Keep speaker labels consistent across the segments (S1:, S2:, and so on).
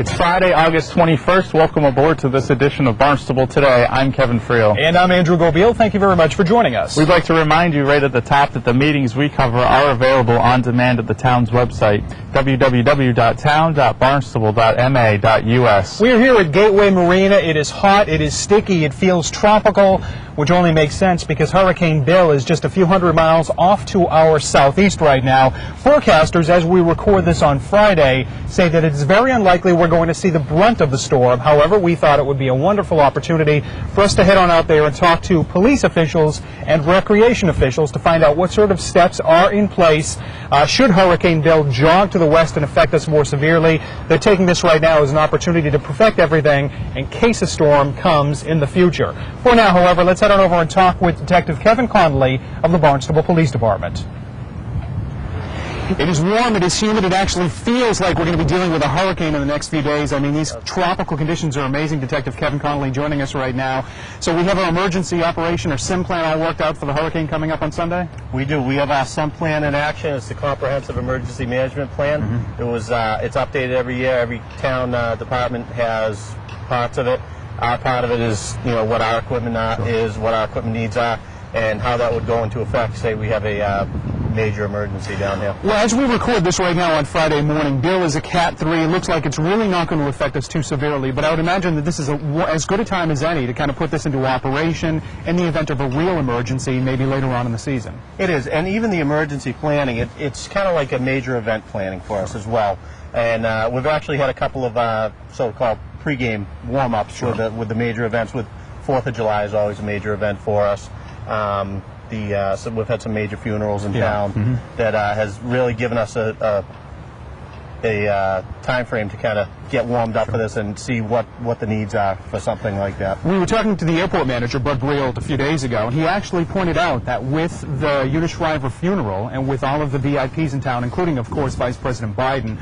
S1: It's Friday, August 21st. Welcome aboard to this edition of Barnstable Today. I'm Kevin Friel.
S2: And I'm Andrew Gobiel. Thank you very much for joining us.
S1: We'd like to remind you right at the top that the meetings we cover are available on demand at the town's website, www.town.barnstable.ma.us.
S2: We're here at Gateway Marina. It is hot, it is sticky, it feels tropical, which only makes sense because Hurricane Bill is just a few hundred miles off to our southeast right now. Forecasters, as we record this on Friday, say that it's very unlikely we're going to see the brunt of the storm. However, we thought it would be a wonderful opportunity for us to head on out there and talk to police officials and recreation officials to find out what sort of steps are in place should Hurricane Bill jog to the west and affect us more severely. They're taking this right now as an opportunity to perfect everything in case a storm comes in the future. For now, however, let's head on over and talk with Detective Kevin Connolly of the Barnstable Police Department.
S3: It is warm, it is humid, it actually feels like we're going to be dealing with a hurricane in the next few days. I mean, these tropical conditions are amazing. Detective Kevin Connolly joining us right now. So we have our emergency operation or SIM plan all worked out for the hurricane coming up on Sunday?
S4: We do. We have our SIM plan in action. It's the Comprehensive Emergency Management Plan. It's updated every year. Every town department has parts of it. Our part of it is, what our equipment is, what our equipment needs are, and how that would go into effect. Say we have a major emergency down here.
S3: Well, as we record this right now on Friday morning, Bill is a Cat 3. It looks like it's really not going to affect us too severely, but I would imagine that this is as good a time as any to kind of put this into operation in the event of a real emergency, maybe later on in the season.
S4: It is, and even the emergency planning, it's kind of like a major event planning for us as well. And we've actually had a couple of so-called pregame warm-ups with the major events. With 4th of July is always a major event for us. So we've had some major funerals in town that has really given us a time frame to kind of get warmed up for this and see what the needs are for something like that.
S3: We were talking to the airport manager, Bud Brielt, a few days ago, and he actually pointed out that with the Eunice Shriver funeral and with all of the VIPs in town, including, of course, Vice President Biden,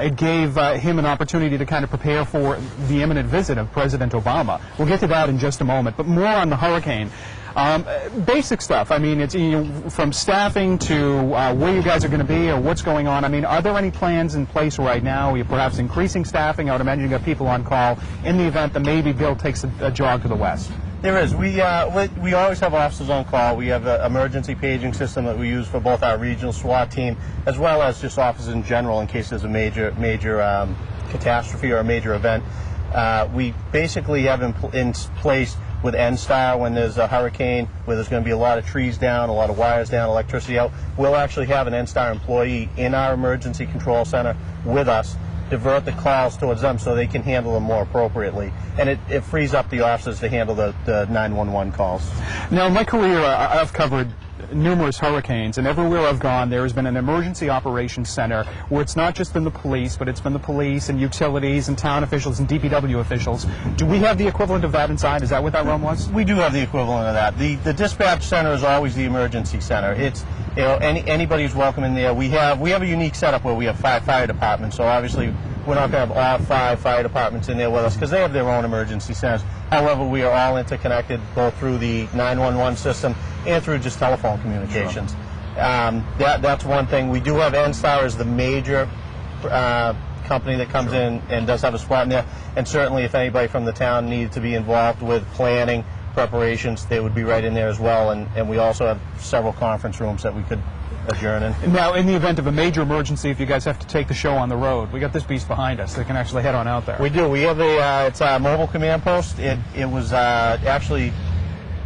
S3: it gave him an opportunity to kind of prepare for the imminent visit of President Obama. We'll get to that in just a moment, but more on the hurricane. Basic stuff. I mean, it's from staffing to where you guys are going to be or what's going on. I mean, are there any plans in place right now? Are you perhaps increasing staffing? I would imagine you got people on call in the event that maybe Bill takes a jog to the west.
S4: There is. We always have officers on call. We have an emergency paging system that we use for both our regional SWAT team as well as just officers in general in case there's a major catastrophe or a major event. We basically have in place with NSTAR when there's a hurricane where there's going to be a lot of trees down, a lot of wires down, electricity out. We'll actually have an NSTAR employee in our emergency control center with us, divert the calls towards them so they can handle them more appropriately. And it frees up the officers to handle the 911 calls.
S3: Now, in my career, I've covered numerous hurricanes, and everywhere I've gone there has been an emergency operations center where it's not just been the police, but it's been the police and utilities and town officials and DPW officials. Do we have the equivalent of that inside? Is that what that room was?
S4: We do have the equivalent of that. The dispatch center is always the emergency center. It's anybody's welcome in there. We have a unique setup where we have 5 fire departments, so obviously we're not going to have all 5 fire departments in there with us because they have their own emergency centers. However, we are all interconnected both through the 911 system and through just telephone communications. Sure. That's one thing. We do have NSTAR as the major company that comes in and does have a SWAT in there. And certainly if anybody from the town needs to be involved with planning, preparations, they would be right in there as well. And we also have several conference rooms that we could adjourn in.
S3: Now, in the event of a major emergency, if you guys have to take the show on the road, we got this beast behind us that can actually head on out there.
S4: We do. We have it's a mobile command post. It was actually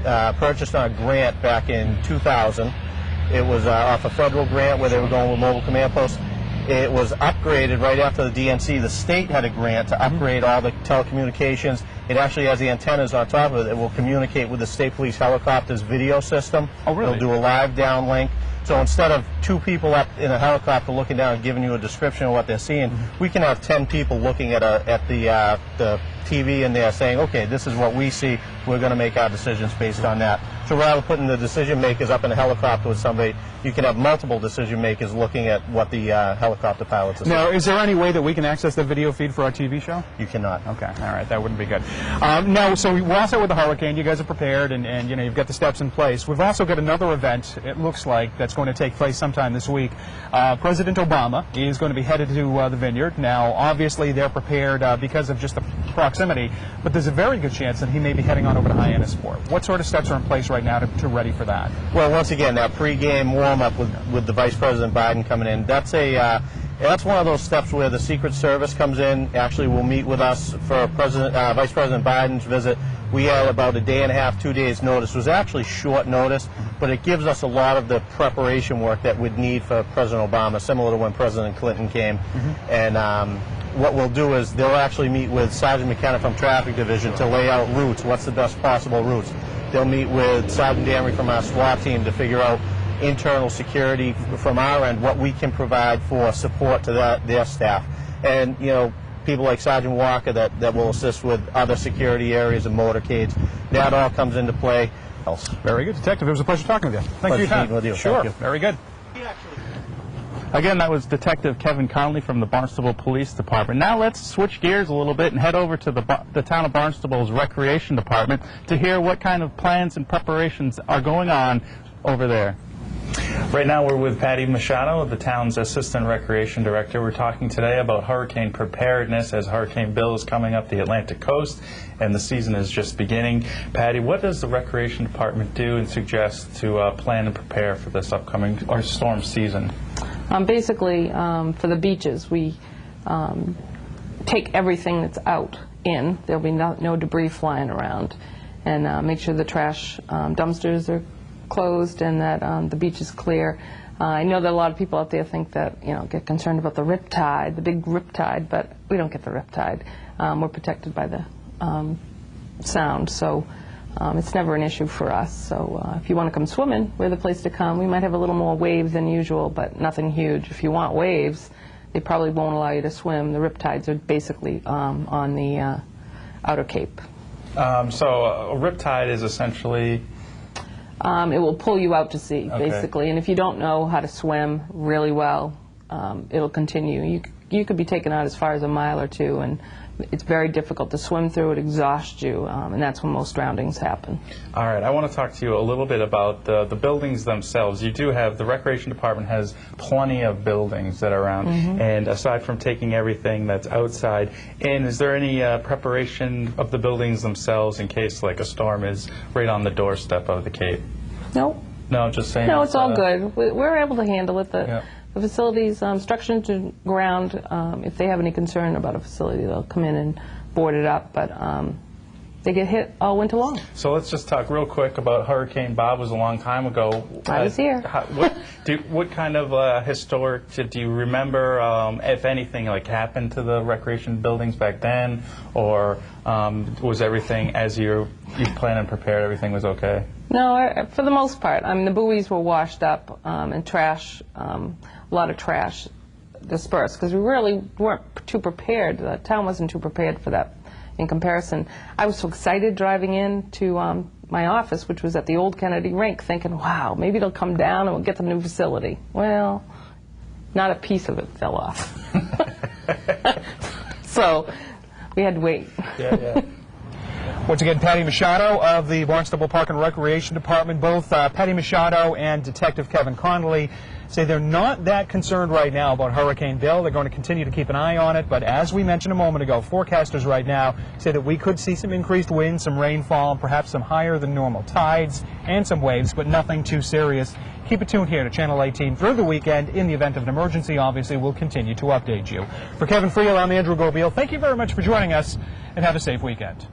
S4: purchased on a grant back in 2000. It was off a federal grant where they were going with mobile command posts. It was upgraded right after the DNC. The state had a grant to upgrade all the telecommunications. It actually has the antennas on top of it. It will communicate with the state police helicopter's video system. Oh, really? It'll do a live downlink. So instead of 2 people up in a helicopter looking down and giving you a description of what they're seeing, we can have 10 people looking at the TV in there saying, okay, this is what we see. We're going to make our decisions based on that. So rather than putting the decision makers up in a helicopter with somebody, you can have multiple decision makers looking at what the helicopter pilots are saying.
S3: Now, is there any way that we can access the video feed for our TV show?
S4: You cannot.
S3: Okay, all right, that wouldn't be good. Now, so we're also with the hurricane. You guys are prepared, and you've got the steps in place. We've also got another event, it looks like, that's
S2: that's going to take place sometime this week. President Obama is going to be headed to the Vineyard. Now, obviously, they're prepared because of just the proximity, but there's a very good chance that he may be heading on over to Hyannisport. What sort of steps are in place right now to ready for that?
S4: Well, once again, that pregame warm-up with the Vice President Biden coming in, that's one of those steps where the Secret Service comes in. Actually, will meet with us for Vice President Biden's visit. We had about a day and a half, 2 days notice. It was actually short notice, but it gives us a lot of the preparation work that we'd need for President Obama, similar to when President Clinton came. And what we'll do is they'll actually meet with Sergeant McKenna from Traffic Division to lay out routes, what's the best possible routes. They'll meet with Sergeant Damry from our SWAT team to figure out internal security from our end, what we can provide for support to their staff. And, you know, people like Sergeant Walker that will assist with other security areas and motorcades. That all comes into play.
S2: Very good, Detective. It was a pleasure talking with you. Thank you for your time.
S4: With you.
S2: Sure.
S4: Thank you.
S2: Very good.
S1: Again, that was Detective Kevin Connolly from the Barnstable Police Department. Now let's switch gears a little bit and head over to the town of Barnstable's Recreation Department to hear what kind of plans and preparations are going on over there. Right now we're with Patty Machado, the town's Assistant Recreation Director. We're talking today about hurricane preparedness as Hurricane Bill is coming up the Atlantic coast and the season is just beginning. Patty, what does the Recreation Department do and suggest to plan and prepare for this upcoming storm season?
S5: Basically, for the beaches, we take everything that's out in. There'll be no debris flying around, and make sure the trash dumpsters are closed and that the beach is clear. I know that a lot of people out there think that, you know, get concerned about the riptide, the big riptide, but we don't get the riptide. We're protected by the sound, so it's never an issue for us. So if you want to come swimming, we're the place to come. We might have a little more waves than usual, but nothing huge. If you want waves, they probably won't allow you to swim. The riptides are basically on the outer cape.
S1: So a riptide is essentially...
S5: It will pull you out to sea,
S1: Okay.
S5: basically. And if you don't know how to swim really well, it'll continue. You could be taken out as far as a mile or two, and it's very difficult to swim through. It exhausts you, and that's when most drownings happen.
S1: All right, I want to talk to you a little bit about the buildings themselves. You do have, the Recreation Department has plenty of buildings that are around, and aside from taking everything that's outside in, is there any preparation of the buildings themselves in case like a storm is right on the doorstep of the Cape?
S5: Nope.
S1: No, just saying.
S5: No, it's all good. We're able to handle it.
S1: Yeah.
S5: The facilities, structure to ground, if they have any concern about a facility, they'll come in and board it up, but they get hit all winter long.
S1: So let's just talk real quick about Hurricane Bob. Was a long time ago.
S5: I was here.
S1: What kind of historic do you remember, if anything, like happened to the recreation buildings back then, or was everything as you planned and prepared, everything was okay?
S5: No, for the most part. I mean, the buoys were washed up and trash, a lot of trash dispersed, because we really weren't too prepared. The town wasn't too prepared for that in comparison. I was so excited driving in to my office, which was at the old Kennedy rink, thinking, wow, maybe it'll come down and we'll get the new facility. Well, not a piece of it fell off. So we had to wait.
S1: Yeah.
S2: Once again, Patty Machado of the Barnstable Park and Recreation Department. Both Patty Machado and Detective Kevin Connolly say they're not that concerned right now about Hurricane Bill. They're going to continue to keep an eye on it, but as we mentioned a moment ago, forecasters right now say that we could see some increased wind, some rainfall, perhaps some higher than normal tides and some waves, but nothing too serious. Keep it tuned here to Channel 18 through the weekend. In the event of an emergency, obviously, we'll continue to update you. For Kevin Friel, I'm Andrew Gobiel. Thank you very much for joining us, and have a safe weekend.